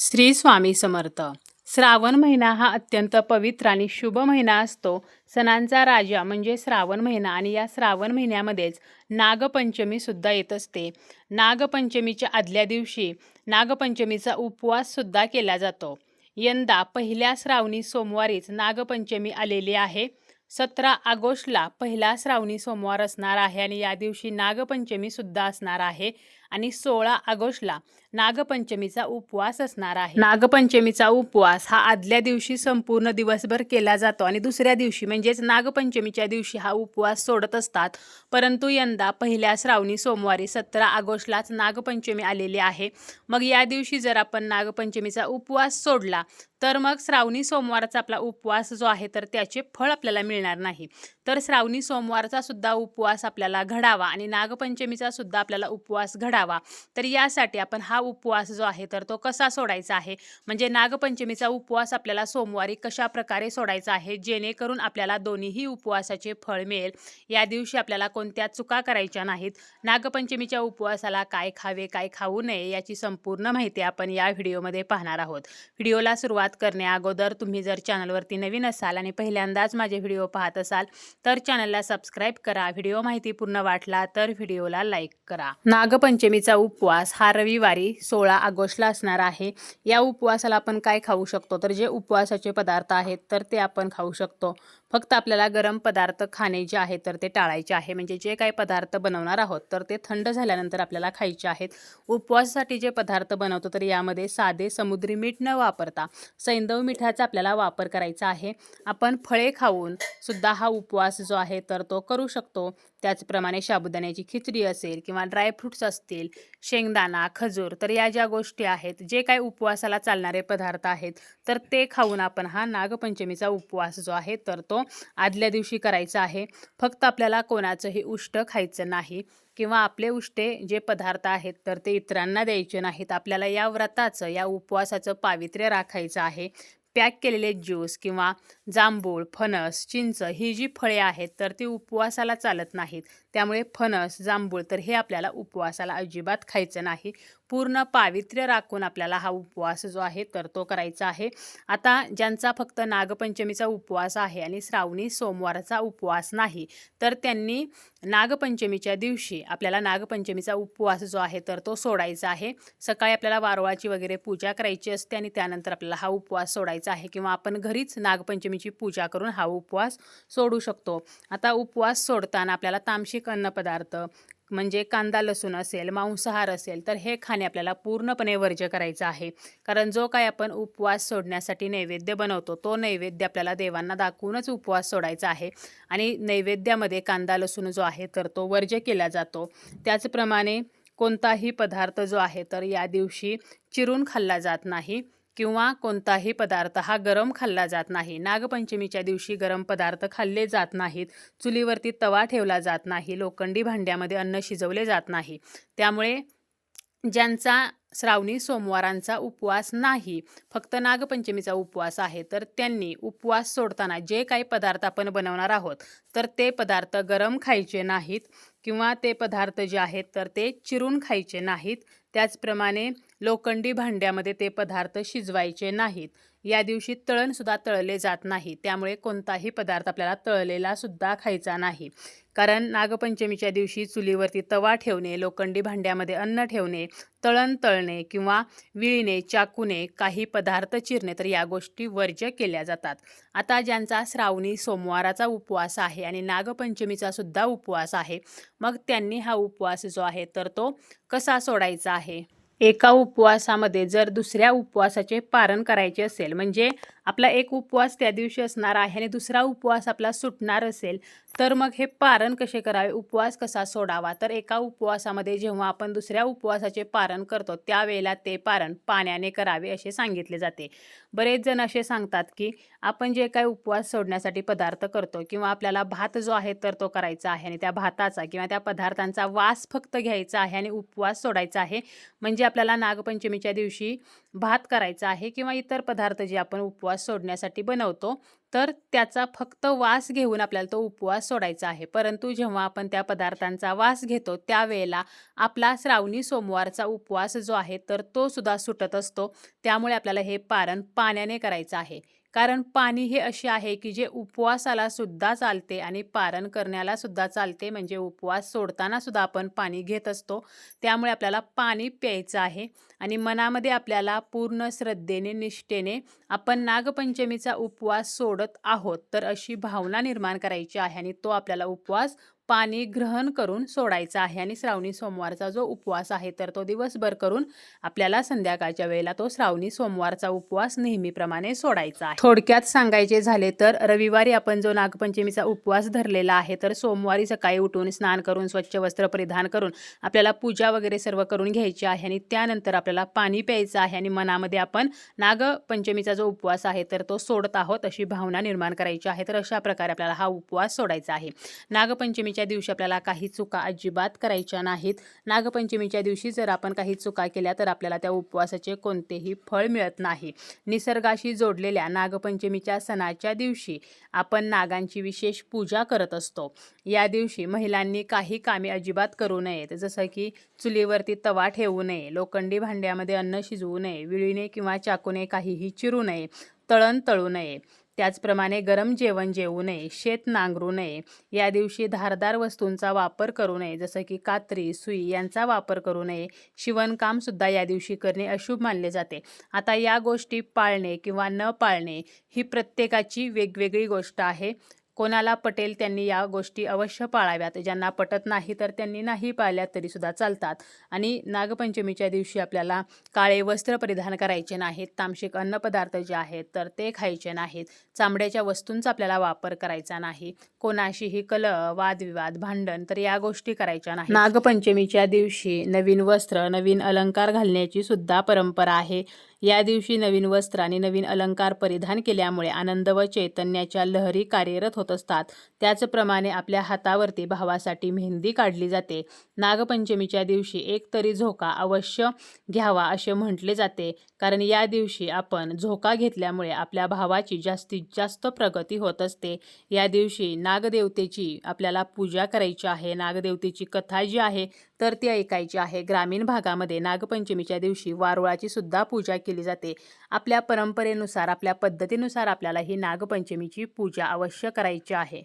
श्री स्वामी समर्थ. श्रावण महिना हा अत्यंत पवित्र आणि शुभ महिना असतो. सणांचा राजा म्हणजे श्रावण महिना आणि या श्रावण महिन्यामध्येच नागपंचमी सुद्धा येत असते. नागपंचमीच्या आदल्या दिवशी नागपंचमीचा उपवास सुद्धा केला जातो. यंदा पहिल्या श्रावणी सोमवारीच नागपंचमी आलेली आहे. 17 ऑगस्टला पहिला श्रावणी सोमवार असणार आहे आणि या दिवशी नागपंचमी सुद्धा असणार आहे आणि 16 ऑगस्टला नागपंचमीचा उपवास असणार आहे. नागपंचमीचा उपवास हा आदल्या दिवशी संपूर्ण दिवसभर केला जातो आणि दुसऱ्या दिवशी म्हणजेच नागपंचमीच्या दिवशी हा उपवास सोडत असतात. परंतु यंदा पहिल्या श्रावणी सोमवारी 17 ऑगस्टलाच नागपंचमी आलेली आहे. मग या दिवशी जर आपण नागपंचमीचा उपवास सोडला तर मग श्रावणी सोमवारचा आपला उपवास जो आहे तर त्याचे फळ आपल्याला मिळणार नाही. तर श्रावणी सोमवारचा सुद्धा उपवास आपल्याला घडावा आणि नागपंचमीचा सुद्धा आपल्याला उपवास घडावा. तर यासाठी आपण हा उपवास जो आहे तर तो कसा सोडायचा आहे, म्हणजे नागपंचमीचा उपवास आपल्याला सोमवारी कशा प्रकारे सोडायचा आहे जेणेकरून आपल्याला दोन्हीही उपवासाचे फळ मिळेल. या दिवशी आपल्याला कोणत्या चुका करायच्या नाहीत. नागपंचमीच्या उपवासाला काय खावे काय खाऊ नये याची संपूर्ण माहिती आपण या व्हिडिओमध्ये पाहणार आहोत. व्हिडिओला सुरुवात करण्या अगोदर तुम्ही जर चॅनलवरती नवीन असाल आणि पहिल्यांदाच माझे व्हिडिओ पाहत असाल तर चॅनलला सबस्क्राईब करा. व्हिडिओ माहिती पूर्ण वाटला तर व्हिडिओला लाईक करा. नागपंचमीचा उपवास हा रविवारी 16 ऑगस्टला असणार आहे. या उपवासाला आपण काय खाऊ शकतो, तर जे उपवासाचे पदार्थ आहेत तर ते आपण खाऊ शकतो. फक्त आपल्याला गरम पदार्थ खाणे जे आहे तर ते टाळायचे आहे. म्हणजे जे काही पदार्थ बनवणार आहोत तर ते थंड झाल्यानंतर आपल्याला खायचे आहेत. उपवासासाठी जे पदार्थ बनवतो तर यामध्ये साधे समुद्री मीठ न वापरता सैंधव मिठाचा आपल्याला वापर करायचा आहे. आपण फळे खाऊन सुद्धा हा उपवास जो आहे तर तो करू शकतो. त्याचप्रमाणे साबुदाण्याची खिचडी असेल किंवा ड्रायफ्रुट्स असतील, शेंगदाणा, खजूर, तर या ज्या गोष्टी आहेत जे काही उपवासाला चालणारे पदार्थ आहेत तर ते खाऊन आपण हा नागपंचमीचा उपवास जो आहे तर तो आदल्या दिवशी करायचा आहे. फक्त आपल्याला कोणाचंही उष्ट खायचं नाही किंवा आपले उष्टे जे पदार्थ आहेत तर ते इतरांना द्यायचे नाहीत. आपल्याला या व्रताचं या उपवासाचं पावित्र्य राखायचं आहे. पॅक केलेले ज्यूस किंवा जांभूळ, फणस, चिंच ही जी फळे आहेत तर ती उपवासाला चालत नाहीत. त्यामुळे फणस, जांभूळ तर हे आपल्याला उपवासाला अजिबात खायचं नाही. पूर्ण पावित्र्य राखून आपल्याला हा उपवास जो आहे तर तो करायचा आहे. आता ज्यांचा फक्त नागपंचमीचा उपवास आहे आणि श्रावणी सोमवारचा उपवास नाही तर त्यांनी नागपंचमीच्या दिवशी आपल्याला नागपंचमीचा उपवास जो आहे तर तो सोडायचा आहे. सकाळी आपल्याला वारुळाची वगैरे पूजा करायची असते आणि त्यानंतर आपल्याला हा उपवास सोडायचा आहे किंवा आपण घरीच नागपंचमीची पूजा करून हा उपवास सोडू शकतो. आता उपवास सोडताना आपल्याला तामसिक अन्नपदार्थ म्हणजे कांदा लसूण असेल, मांसाहार असेल तर हे खाणे आपल्याला पूर्णपणे वर्ज्य करायचं आहे. कारण जो काय आपण उपवास सोडण्यासाठी नैवेद्य बनवतो तो नैवेद्य आपल्याला देवांना दाखवूनच उपवास सोडायचा आहे आणि नैवेद्यामध्ये कांदा लसूण जो आहे तर तो वर्ज्य केला जातो. त्याचप्रमाणे कोणताही पदार्थ जो आहे तर या दिवशी चिरून खाल्ला जात नाही किंवा कोणताही पदार्थ हा गरम खाल्ला जात नाही. नागपंचमीच्या दिवशी गरम पदार्थ खाल्ले जात नाहीत. चुलीवरती तवा ठेवला जात नाही. लोखंडी भांड्यामध्ये अन्न शिजवले जात नाही. त्यामुळे ज्यांचा श्रावणी सोमवारांचा उपवास नाही, फक्त नागपंचमीचा उपवास आहे तर त्यांनी उपवास सोडताना जे काही पदार्थ आपण बनवणार आहोत तर ते पदार्थ गरम खायचे नाहीत किंवा ते पदार्थ जे आहेत तर ते चिरून खायचे नाहीत. त्याचप्रमाणे लोखंडी भांड्यामध्ये ते पदार्थ शिजवायचे नाहीत. या दिवशी तळणसुद्धा तळले जात नाही. त्यामुळे कोणताही पदार्थ आपल्याला तळलेला सुद्धा खायचा नाही. कारण नागपंचमीच्या दिवशी चुलीवरती तवा ठेवणे, लोखंडी भांड्यामध्ये अन्न ठेवणे, तळण तळणे किंवा विळणे, चाकूने काही पदार्थ चिरणे तर या गोष्टी वर्ज्य केल्या जातात. आता ज्यांचा श्रावणी सोमवाराचा उपवास आहे आणि नागपंचमीचा सुद्धा उपवास आहे मग त्यांनी हा उपवास जो आहे तर तो कसा सोडायचा आहे. एका उपवासामध्ये जर दुसऱ्या उपवासाचे पारण करायचे असेल, म्हणजे आपला एक उपवास त्या दिवशी असणार आहे आणि दुसरा उपवास आपला सुटणार असेल तर मग हे पारण कसे करावे, उपवास कसा सोडावा, तर एका उपवासामध्ये जेव्हा आपण दुसऱ्या उपवासाचे पारण करतो त्यावेळेला ते पारण पाण्याने करावे असे सांगितले जाते. बरेच जण असे सांगतात की आपण जे काही उपवास सोडण्यासाठी पदार्थ करतो किंवा आपल्याला भात जो आहे तर तो करायचा आहे आणि त्या भाताचा किंवा त्या पदार्थांचा वास फक्त घ्यायचा आहे आणि उपवास सोडायचा आहे. म्हणजे आपल्याला नागपंचमीच्या दिवशी भात करायचा आहे किंवा इतर पदार्थ जे आपण उपवास सोडण्यासाठी बनवतो, तर त्याचा फक्त वास घेऊन आपल्याला तो उपवास सोडायचा आहे. परंतु जेव्हा आपण त्या पदार्थांचा वास घेतो त्यावेळेला आपला श्रावणी सोमवारचा उपवास जो आहे तर तो सुद्धा सुटत असतो. त्यामुळे आपल्याला हे पारण पाण्याने करायचं आहे. कारण पाणी हे असे आहे की जे उपवासाला सुद्धा चालते आणि पारण करण्याला सुद्धा चालते, म्हणजे उपवास सोडताना सुद्धा आपण पाणी घेत असतो. त्यामुळे आपल्याला पाणी प्यायचं आहे आणि मनामध्ये आपल्याला पूर्ण श्रद्धेने, निष्ठेने आपण नागपंचमीचा उपवास सोडत आहोत, तर अशी भावना निर्माण करायची आहे आणि तो आपल्याला उपवास पाणी ग्रहण करून सोडायचा आहे. आणि श्रावणी सोमवारचा जो उपवास आहे तर तो दिवसभर करून आपल्याला संध्याकाळच्या वेळेला तो श्रावणी सोमवारचा उपवास नेहमीप्रमाणे सोडायचा आहे. थोडक्यात सांगायचे झाले तर रविवारी आपण जो नागपंचमीचा उपवास धरलेला आहे, तर सोमवारी सकाळी उठून स्नान करून स्वच्छ वस्त्र परिधान करून आपल्याला पूजा वगैरे सर्व करून घ्यायची आहे आणि त्यानंतर आपल्याला पाणी प्यायचं आहे आणि मनामध्ये आपण नागपंचमीचा जो उपवास आहे तर तो सोडत आहोत अशी भावना निर्माण करायची आहे. तर अशा प्रकारे आपल्याला हा उपवास सोडायचा आहे. नागपंचमीच्या दिवशी आपल्याला काही चुका अजिबात करायच्या नाहीत. नागपंचमीच्या दिवशी जर आपण काही चुका केल्या तर आपल्याला त्या उपवासाचे कोणतेही फळ मिळत नाही. निसर्गाशी जोडलेल्या नागपंचमीच्या सणाच्या दिवशी आपण नागांची विशेष पूजा करत असतो. या दिवशी महिलांनी काही कामे अजिबात करू नयेत, जसं की चुलीवरती तवा ठेवू नये, लोखंडी भांड्यामध्ये अन्न शिजवू नये, विळीने किंवा चाकूने काहीही चिरू नये, तळण तळू नये, त्याचप्रमाणे गरम जेवण जेवू नये, शेत नांगरू नये. या दिवशी धारदार वस्तूंचा वापर करू नये, जसं की कात्री, सुई यांचा वापर करू नये. शिवणकाम सुद्धा या दिवशी करणे अशुभ मानले जाते. आता या गोष्टी पाळणे किंवा न पाळणे ही प्रत्येकाची वेगवेगळी गोष्ट आहे. कोणाला पटेल त्यांनी या गोष्टी अवश्य पाळाव्यात. ज्यांना पटत नाही तर त्यांनी नाही पाळल्या तरी सुद्धा चालतात. आणि नागपंचमीच्या दिवशी आपल्याला काळे वस्त्र परिधान करायचे नाहीत, तामसिक अन्नपदार्थ जे आहेत तर ते खायचे नाहीत, चामड्याच्या वस्तूंचा आपल्याला वापर करायचा नाही, कोणाशीही कलह, वादविवाद, भांडण तर या गोष्टी करायच्या नाही. नागपंचमीच्या दिवशी नवीन वस्त्र, नवीन अलंकार घालण्याची सुद्धा परंपरा आहे. या दिवशी नवीन वस्त्र आणि नवीन अलंकार परिधान केल्यामुळे आनंद व चैतन्याच्या लहरी कार्यरत होत असतात. त्याचप्रमाणे आपल्या हातावरती भावासाठी मेहंदी काढली जाते. नागपंचमीच्या दिवशी एक तरी झोका अवश्य घ्यावा असे म्हटले जाते, कारण या दिवशी आपण झोका घेतल्यामुळे आपल्या भावाची जास्तीत जास्त प्रगती होत असते. या दिवशी नागदेवतेची आपल्याला पूजा करायची आहे. नागदेवतेची कथा जी आहे तर ती ऐकायची आहे. ग्रामीण भागामध्ये नागपंचमीच्या दिवशी वारुळाची सुद्धा पूजा केली जाते. आपल्या परंपरेनुसार, आपल्या पद्धतीनुसार आपल्याला ही नागपंचमीची पूजा अवश्य करायची आहे.